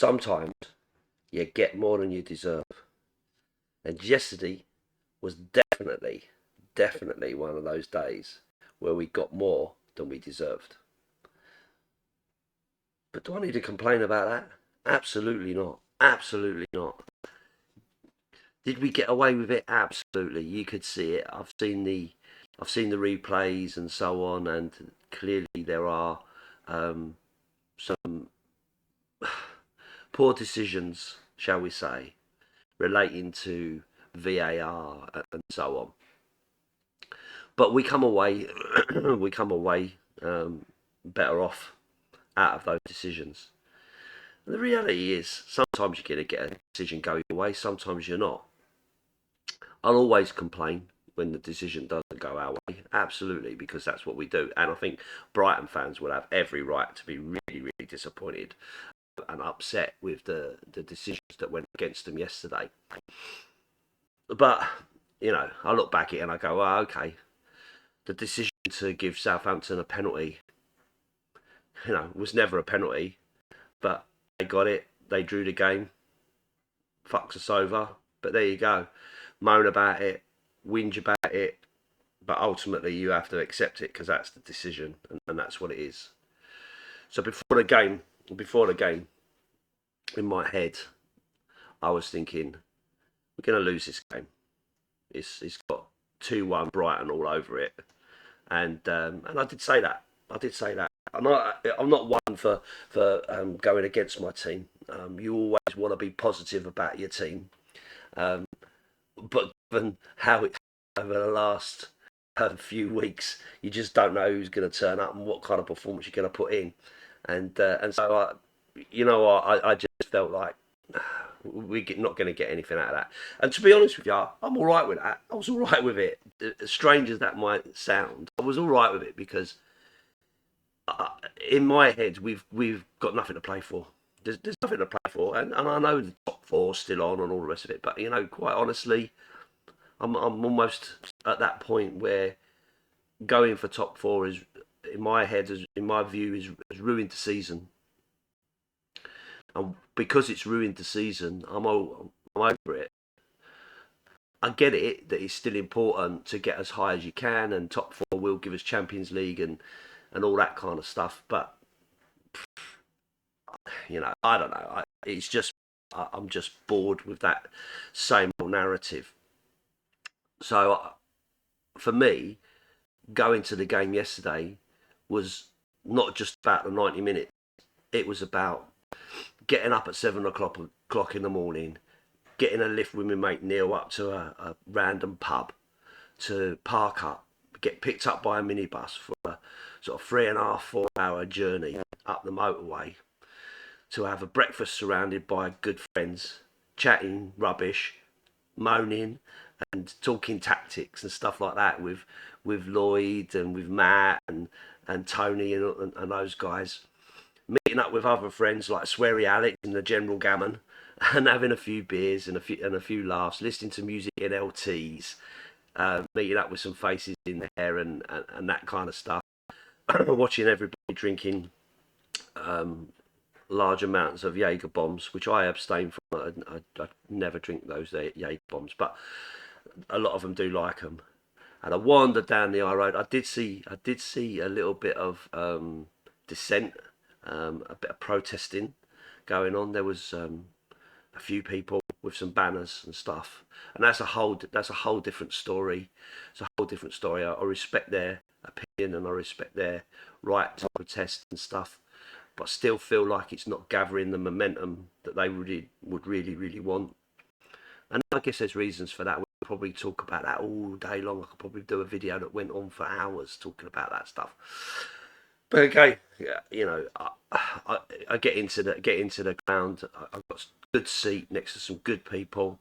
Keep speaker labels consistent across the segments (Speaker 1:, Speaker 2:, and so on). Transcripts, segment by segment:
Speaker 1: sometimes you get more than you deserve. And yesterday was definitely one of those days where we got more than we deserved. But do I need to complain about that? Absolutely not. Absolutely not. Did we get away with it? Absolutely. You could see it. I've seen the replays and so on, and clearly there are some poor decisions, shall we say, relating to VAR and so on. But we come away, we come away better off out of those decisions. And the reality is, sometimes you're going to get a decision go your way, sometimes you're not. I'll always complain when the decision doesn't go our way, absolutely, because that's what we do. And I think Brighton fans will have every right to be really disappointed and upset with the decisions that went against them yesterday. But, I look back at it and I go, oh, okay, the decision to give Southampton a penalty, was never a penalty, but they got it, they drew the game, fucks us over, but there you go. Moan about it, whinge about it, but ultimately you have to accept it because that's the decision and that's what it is. So before the game, in my head, I was thinking, we're going to lose this game. It's got 2-1 Brighton all over it, and I did say that. I'm not one for going against my team. You always want to be positive about your team, but given how it's over the last few weeks, you just don't know who's going to turn up and what kind of performance you're going to put in, and so I just felt like we're not going to get anything out of that. And to be honest with you, I'm all right with that. I was all right with it. As strange as that might sound, I was all right with it because in my head, we've got nothing to play for. There's nothing to play for, and I know the top four's still on and all the rest of it. But quite honestly, I'm almost at that point where going for top four is, in my head, in my view, is ruined the season. And because it's ruined the season, I'm over it. I get it that it's still important to get as high as you can, and top four will give us Champions League and all that kind of stuff. But I don't know. It's just I'm just bored with that same old narrative. So for me, going to the game yesterday was not just about the 90 minutes. It was about getting up at 7 o'clock in the morning, getting a lift with my mate Neil up to a random pub to park up, get picked up by a minibus for a sort of 3.5, 4 hour journey up the motorway, to have a breakfast surrounded by good friends, chatting rubbish, moaning and talking tactics and stuff like that with Lloyd and with Matt and Tony and those guys, meeting up with other friends like Sweary Alex and the General Gammon, and having a few beers and a few laughs, listening to music in LTs, meeting up with some faces in there and that kind of stuff, watching everybody drinking large amounts of Jaeger bombs, which I abstain from. I never drink those Jaeger bombs, but a lot of them do like them. And I wandered down the high road. I did see a little bit of dissent, a bit of protesting going on. There was a few people with some banners and stuff, and that's a whole different story. It's a whole different story. I respect their opinion and I respect their right to protest and stuff, but still feel like it's not gathering the momentum that they would really want. And I guess there's reasons for that. We'll probably talk about that all day long. I could probably do a video that went on for hours talking about that stuff. But okay, yeah, I get into the ground. I've got a good seat next to some good people.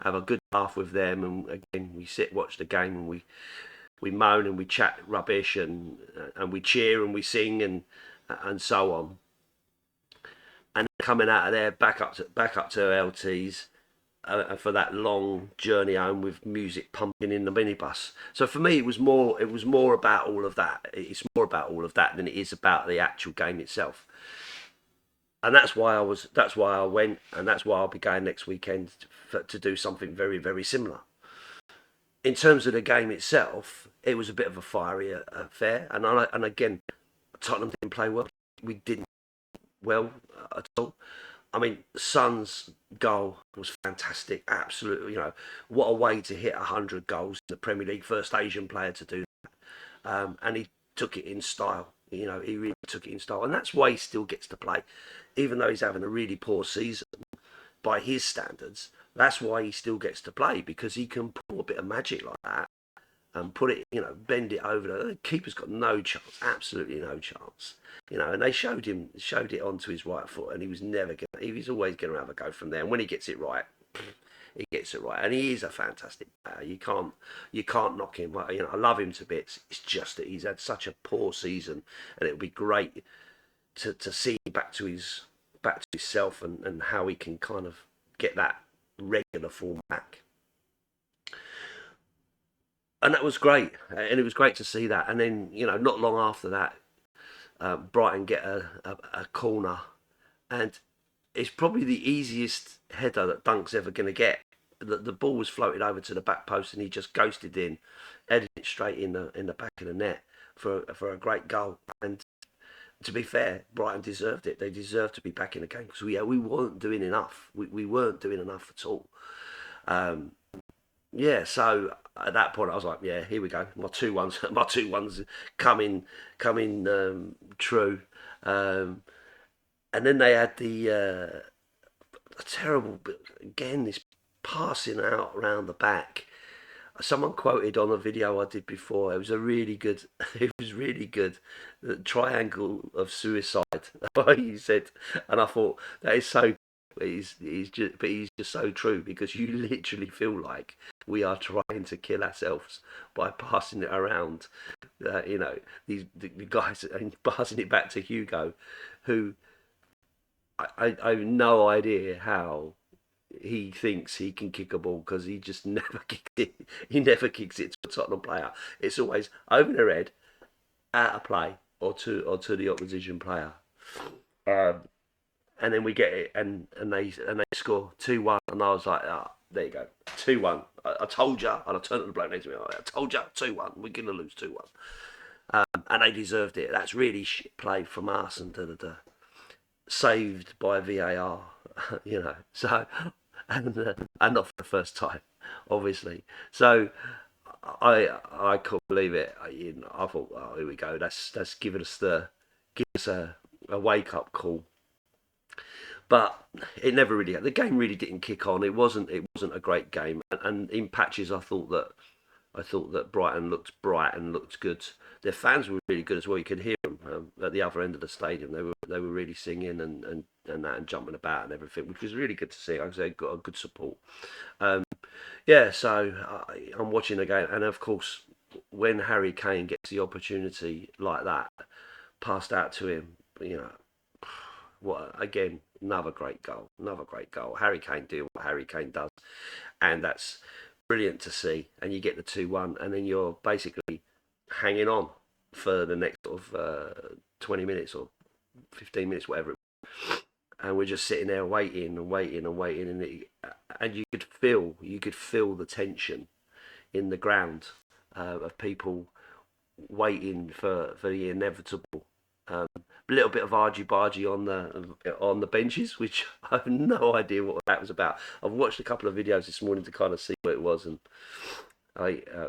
Speaker 1: Have a good laugh with them, and again we sit, watch the game, and we moan and we chat rubbish and we cheer and we sing and so on. And coming out of there back up to LT's. For that long journey home with music pumping in the minibus. So for me, it was more about all of that. It's more about all of that than it is about the actual game itself. and that's why I was. That's why I went, and that's why I'll be going next weekend to do something very, very similar. In terms of the game itself, it was a bit of a fiery affair, and again, Tottenham didn't play well. We didn't well at all. I mean, Son's goal was fantastic. Absolutely, what a way to hit 100 goals in the Premier League. First Asian player to do that, and he took it in style. He really took it in style, and that's why he still gets to play, even though he's having a really poor season by his standards. That's why he still gets to play, because he can pull a bit of magic like that and put it, bend it over. The keeper's got no chance, absolutely no chance. And they showed it onto his right foot, and he was never gonna. He was always going to have a go from there. And when he gets it right, he gets it right, and he is a fantastic player. You can't knock him. I love him to bits. It's just that he's had such a poor season, and it would be great to see back to himself, and how he can kind of get that regular form back. And that was great, and it was great to see that. And then, not long after that, Brighton get a corner, and it's probably the easiest header that Dunk's ever going to get. The ball was floated over to the back post, and he just ghosted in, headed it straight in the back of the net for a great goal. And to be fair, Brighton deserved it. They deserved to be back in the game, because we weren't doing enough. We weren't doing enough at all. Um, yeah, so at that point I was like, yeah, here we go. My two ones, my two ones coming true. Um, and then they had the a terrible, again, this passing out around the back. Someone quoted on a video I did before. It was a really good. It was really good. The triangle of suicide. He said, and I thought that is so. He's just so true, because you literally feel like we are trying to kill ourselves by passing it around. The guys, and passing it back to Hugo, who I have no idea how he thinks he can kick a ball, because he just never kicks it. He never kicks it to a Tottenham player. It's always over their head, out of play, or to the opposition player. Um, and then we get it, and they score 2-1, and I was like, there you go, 2-1. I told you, and I turned to the bloke next to me. I told you, 2-1. We're gonna lose 2-1, and they deserved it. That's really shit play from us, and saved by VAR, So, and not for the first time, obviously. So I couldn't believe it. I thought, oh, here we go. That's giving us a wake up call. But it never really. The game really didn't kick on. It wasn't a great game. And in patches, I thought that Brighton looked bright and looked good. Their fans were really good as well. You could hear them at the other end of the stadium. They were really singing and that, and jumping about and everything, which was really good to see. I they got a good support. Um, yeah, so I'm watching the game, and of course, when Harry Kane gets the opportunity like that passed out to him, what again? Another great goal. Another great goal. Harry Kane doing what Harry Kane does, and that's brilliant to see. And you get the 2-1, and then you're basically hanging on for the next sort of 20 minutes or 15 minutes, whatever. And we're just sitting there waiting and waiting and waiting, and you could feel the tension in the ground, of people waiting for the inevitable. Um, a little bit of argy bargy on the benches, which I have no idea what that was about. I've watched a couple of videos this morning to kind of see what it was, and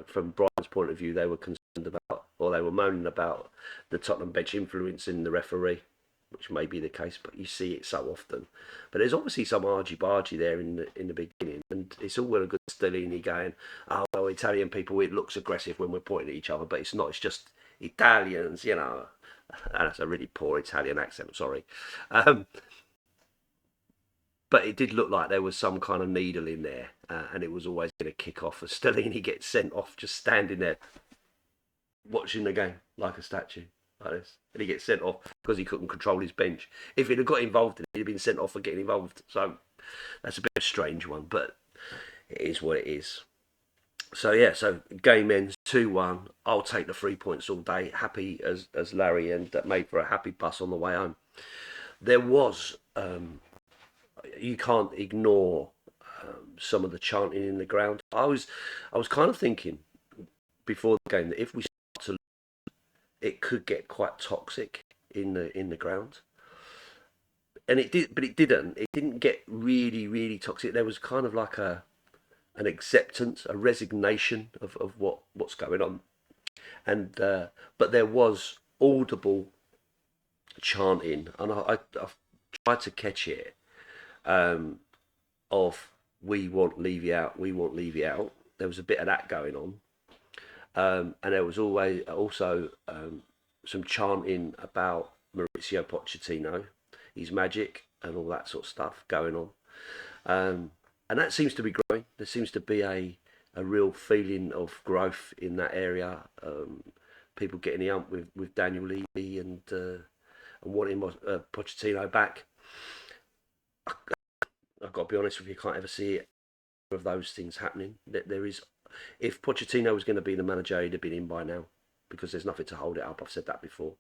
Speaker 1: from Brian's point of view, they were concerned about, or they were moaning about, the Tottenham bench influencing the referee, which may be the case, but you see it so often. But there's obviously some argy bargy there in the beginning, and it's all well and good Stellini going, "Oh, well, Italian people, it looks aggressive when we're pointing at each other, but it's not. It's just Italians." And that's a really poor Italian accent. Sorry. Um, but it did look like there was some kind of needle in there, and it was always going to kick off as Stellini gets sent off, just standing there watching the game like a statue, like this. And he gets sent off because he couldn't control his bench. If he'd have got involved, he'd have been sent off for getting involved. So that's a bit of a strange one, but it is what it is. So yeah, so game ends 2-1. I'll take the 3 points all day. Happy as Larry, and that made for a happy bus on the way home. there was, you can't ignore some of the chanting in the ground. I was kind of thinking before the game that if we start to, it could get quite toxic in the ground, and it did, but it didn't. It didn't get really toxic. There was kind of like an acceptance, a resignation of what's going on, and but there was audible chanting, and I've tried to catch it, um, of "We won't leave you out, we won't leave you out." There was a bit of that going on, and there was always also some chanting about Maurizio Pochettino, his magic, and all that sort of stuff going on. And that seems to be growing. There seems to be a real feeling of growth in that area. People getting the ump with Daniel Levy and wanting Pochettino back. I've got to be honest with you, can't ever see it of those things happening. There is, if Pochettino was going to be the manager, he'd have been in by now because there's nothing to hold it up. I've said that before.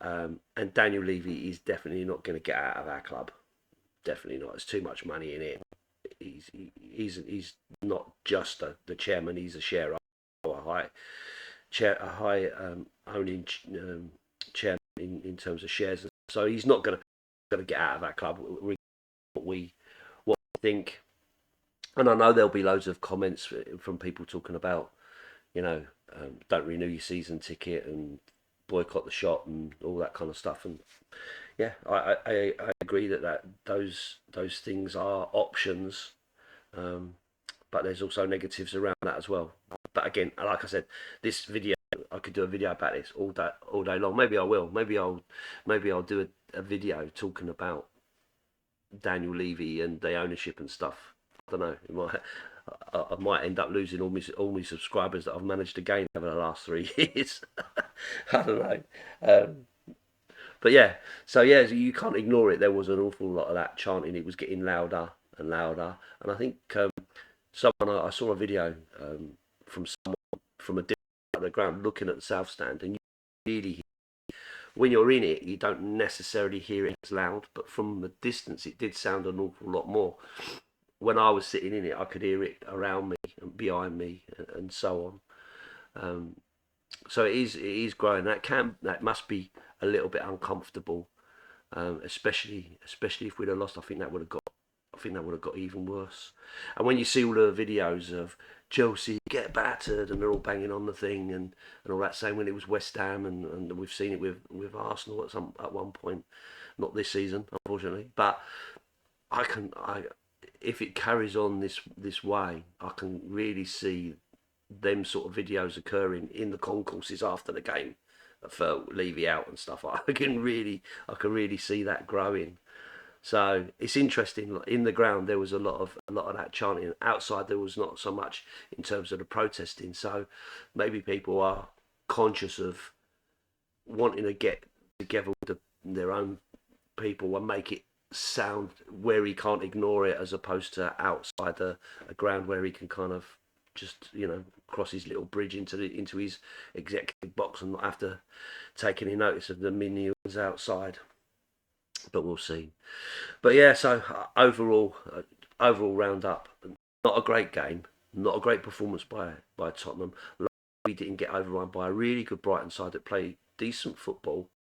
Speaker 1: And Daniel Levy is definitely not going to get out of our club. Definitely not. There's too much money in it. He's not just the chairman. He's a sharer, or a high owning chairman in terms of shares. So he's not going to get out of our club. What we think, and I know there'll be loads of comments from people talking about, don't renew your season ticket and boycott the shop and all that kind of stuff. And yeah, I agree that those things are options, but there's also negatives around that as well. But again, like I said, this video, I could do a video about this all day long. Maybe I will. Maybe I'll do a video talking about Daniel Levy and the ownership and stuff. I don't know. I might end up losing all my subscribers that I've managed to gain over the last 3 years. I don't know. But yeah, so yeah, you can't ignore it. There was an awful lot of that chanting. It was getting louder and louder. And I think I saw a video from someone from a different part of the ground looking at the south stand, and you really, when you're in it, you don't necessarily hear it as loud, but from the distance, it did sound an awful lot more. When I was sitting in it, I could hear it around me and behind me, and so on. So it is growing. That must be a little bit uncomfortable, especially if we'd have lost. I think that would have got even worse. And when you see all the videos of Chelsea get battered and they're all banging on the thing and all that, same when it was West Ham, and we've seen it with Arsenal at one point, not this season unfortunately, but I if it carries on this way, I can really see them sort of videos occurring in the concourses after the game for Levy out and stuff. I can really see that growing. So it's interesting. In the ground, there was a lot of that chanting. Outside, there was not so much in terms of the protesting. So maybe people are conscious of wanting to get together with their own people and make it sound where he can't ignore it, as opposed to outside a ground where he can kind of just cross his little bridge into his executive box and not have to take any notice of the minions outside. But we'll see. But yeah, so overall round up, not a great game, not a great performance by Tottenham. We didn't get overrun by a really good Brighton side that played decent football,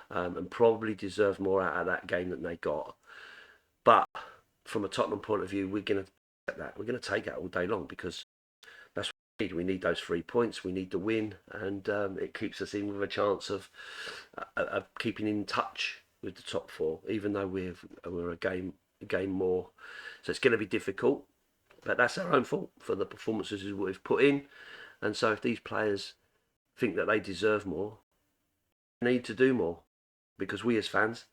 Speaker 1: and probably deserved more out of that game than they got. But from a Tottenham point of view, we're going to take that. We're going to take that all day long, because that's what we need. We need those 3 points. We need the win, and it keeps us in with a chance of keeping in touch with the top four, even though we're a game more. So it's going to be difficult, but that's our own fault for the performances we've put in. And so if these players think that they deserve more, they need to do more, because we as fans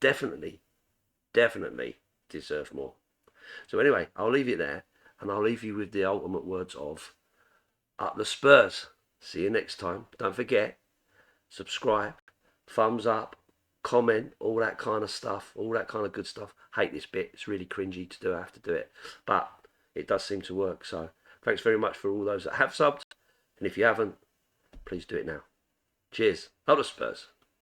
Speaker 1: definitely deserve more. So anyway, I'll leave it there, and I'll leave you with the ultimate words of up the Spurs. See you next time. Don't forget, subscribe, thumbs up, comment, all that kind of stuff, all that kind of good stuff. Hate this bit. It's really cringy to do. I have to do it, but it does seem to work. So thanks very much for all those that have subbed, and if you haven't, please do it now. Cheers. Up the Spurs.